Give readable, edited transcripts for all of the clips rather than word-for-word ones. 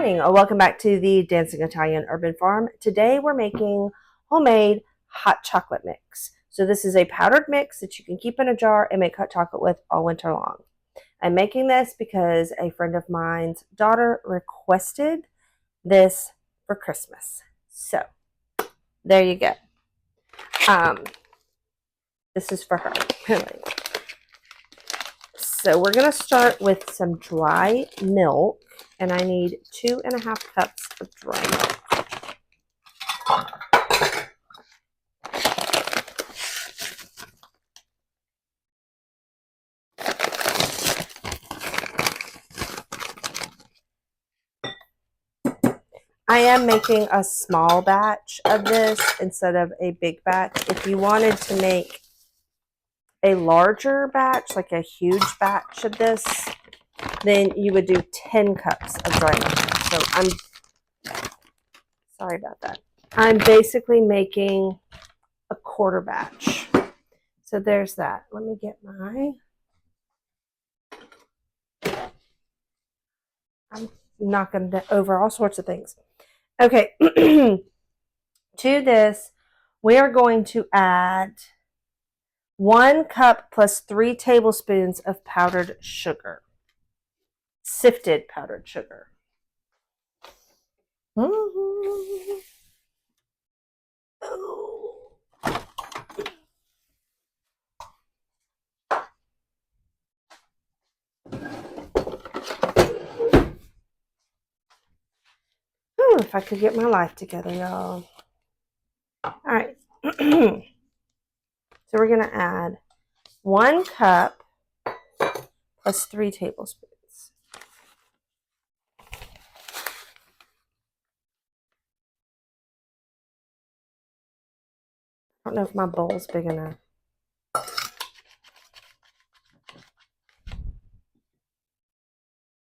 morning. Welcome back to the Dancing Italian Urban Farm. Today we're making homemade hot chocolate mix. So this is a powdered mix that you can keep in a jar and make hot chocolate with all winter long. I'm making this because a friend of mine's daughter requested this for Christmas. So there you go. This is for her. So we're going to start with some dry milk, and I need 2.5 cups of dry milk. I am making a small batch of this instead of a big batch. If you wanted to make a larger batch, like a huge batch of this, then you would do 10 cups of dry milk. So I'm sorry about that. I'm basically making a quarter batch. So there's that. Let me get my... I'm knocking over all sorts of things. Okay. To this, we are going to add 1 cup plus 3 tablespoons of powdered sugar. Sifted powdered sugar. If I could get my life together, y'all. All right. So we're going to add 1 cup plus 3 tablespoons. I don't know if my bowl's big enough.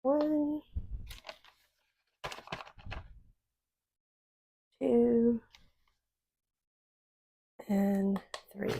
One, 2, and 3.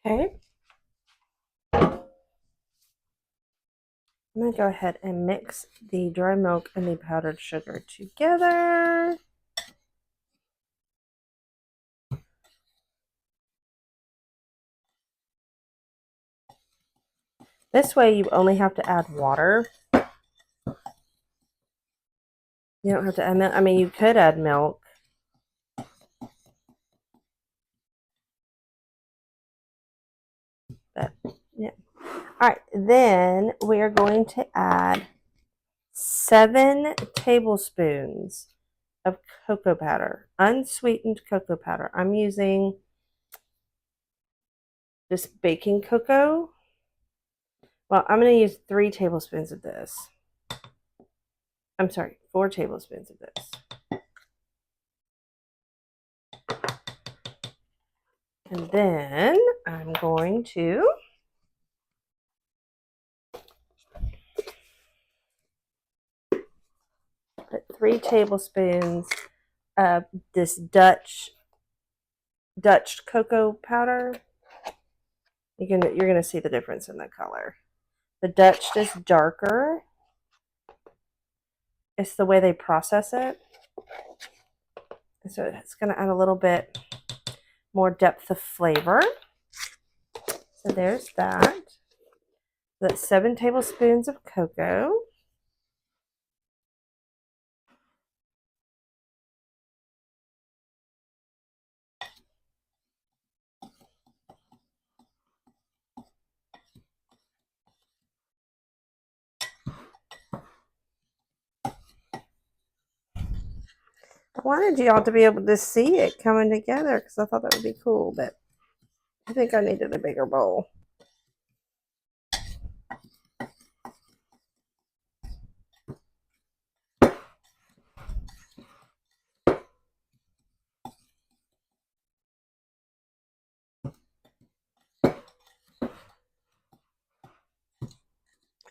Okay. I'm going to go ahead and mix the dry milk and the powdered sugar together. This way you only have to add water. You don't have to add milk. I mean, you could add milk. But, yeah. All right, then we are going to add 7 tablespoons of cocoa powder, unsweetened cocoa powder. I'm using just baking cocoa. Well, I'm going to use 3 tablespoons of this. I'm sorry, 4 tablespoons of this. And then I'm going to put 3 tablespoons of this Dutch cocoa powder. you're gonna see the difference in the color. The Dutch is darker. It's the way they process it. So it's gonna add a little bit more depth of flavor. So there's that. That's 7 tablespoons of cocoa. I wanted y'all to be able to see it coming together because I thought that would be cool, but I think I needed a bigger bowl.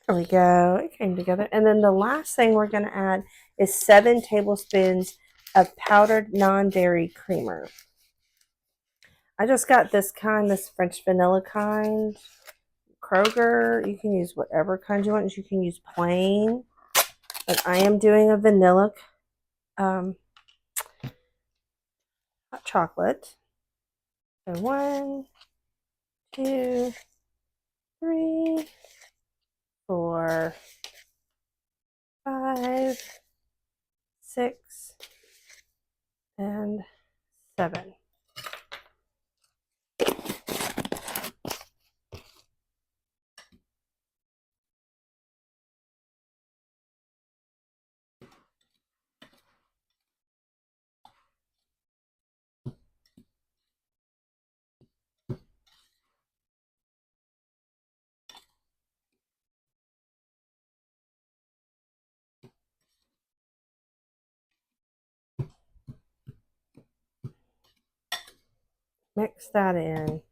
There we go. It came together. And then the last thing we're going to add is 7 tablespoons of powdered non-dairy creamer. I just got this kind, this French vanilla kind. Kroger, you can use whatever kind you want. You can use plain. But I am doing a vanilla hot chocolate. So 1, 2, 3, 4, 5, 6, and 7. Mix that in.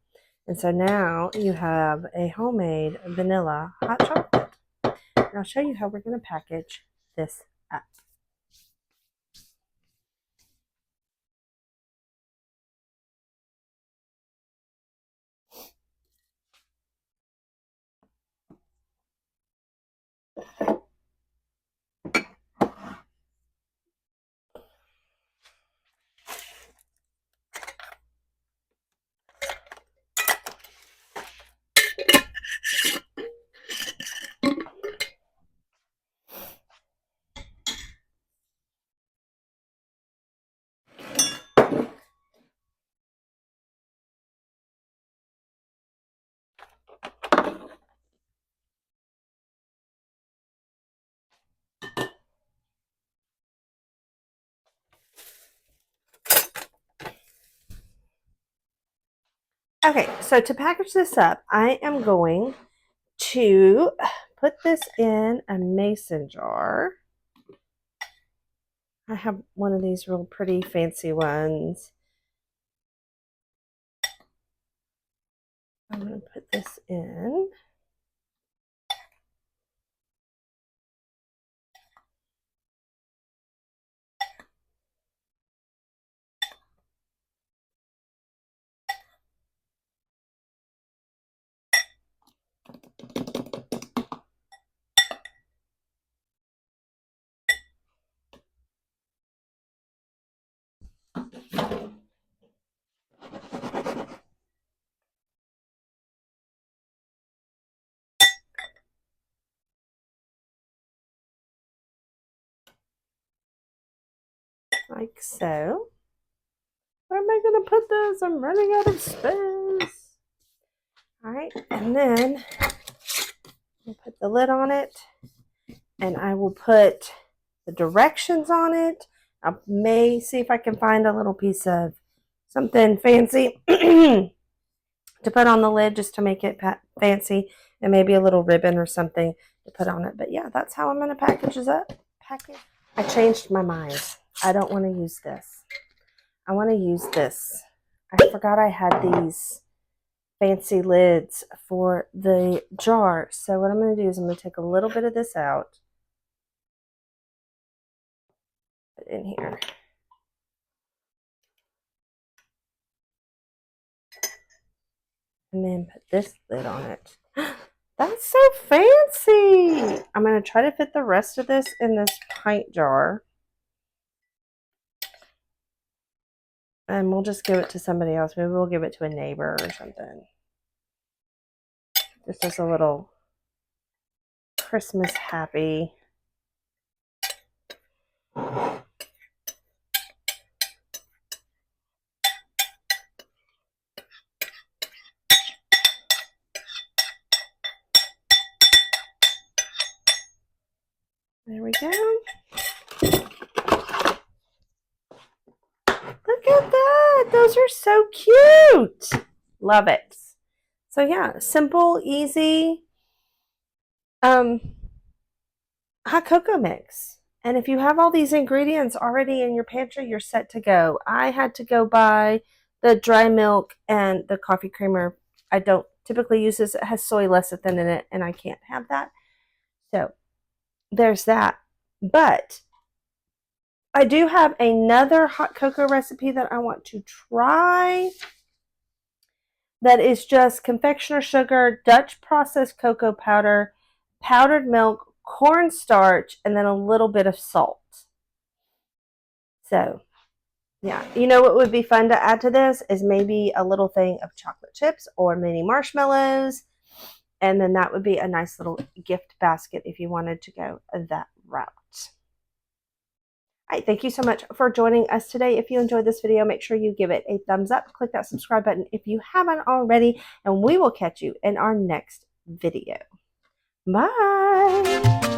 And so now you have a homemade vanilla hot chocolate. And I'll show you how we're going to package this up. Okay, so to package this up, I am going to put this in a mason jar. I have one of these real pretty fancy ones. I'm going to put this in. Like so. Where am I going to put this? I'm running out of space. All right, and then I'll put the lid on it, and I will put the directions on it. I may see if I can find a little piece of something fancy to put on the lid just to make it fancy, and maybe a little ribbon or something to put on it. But yeah, that's how I'm going to package this up. I changed my mind. I don't want to use this. I want to use this. I forgot I had these fancy lids for the jar. So what I'm going to do is I'm going to take a little bit of this out. Put it in here. And then put this lid on it. That's so fancy. I'm going to try to fit the rest of this in this pint jar. And we'll just give it to somebody else. Maybe we'll give it to a neighbor or something. Just as a little Christmas happy. There we go. Look at that. Those are so cute. Love it. So yeah, simple, easy hot cocoa mix. And if you have all these ingredients already in your pantry, you're set to go. I had to go buy the dry milk and the coffee creamer. I don't typically use this. It has soy lecithin in it, and I can't have that. So there's that. But I do have another hot cocoa recipe that I want to try. That is just confectioner sugar, Dutch processed cocoa powder, powdered milk, cornstarch, and then a little bit of salt. So, yeah. You know what would be fun to add to this is maybe a little thing of chocolate chips or mini marshmallows. And then that would be a nice little gift basket if you wanted to go that route. All right, thank you so much for joining us today. If you enjoyed this video, make sure you give it a thumbs up. Click that subscribe button if you haven't already, and we will catch you in our next video. Bye.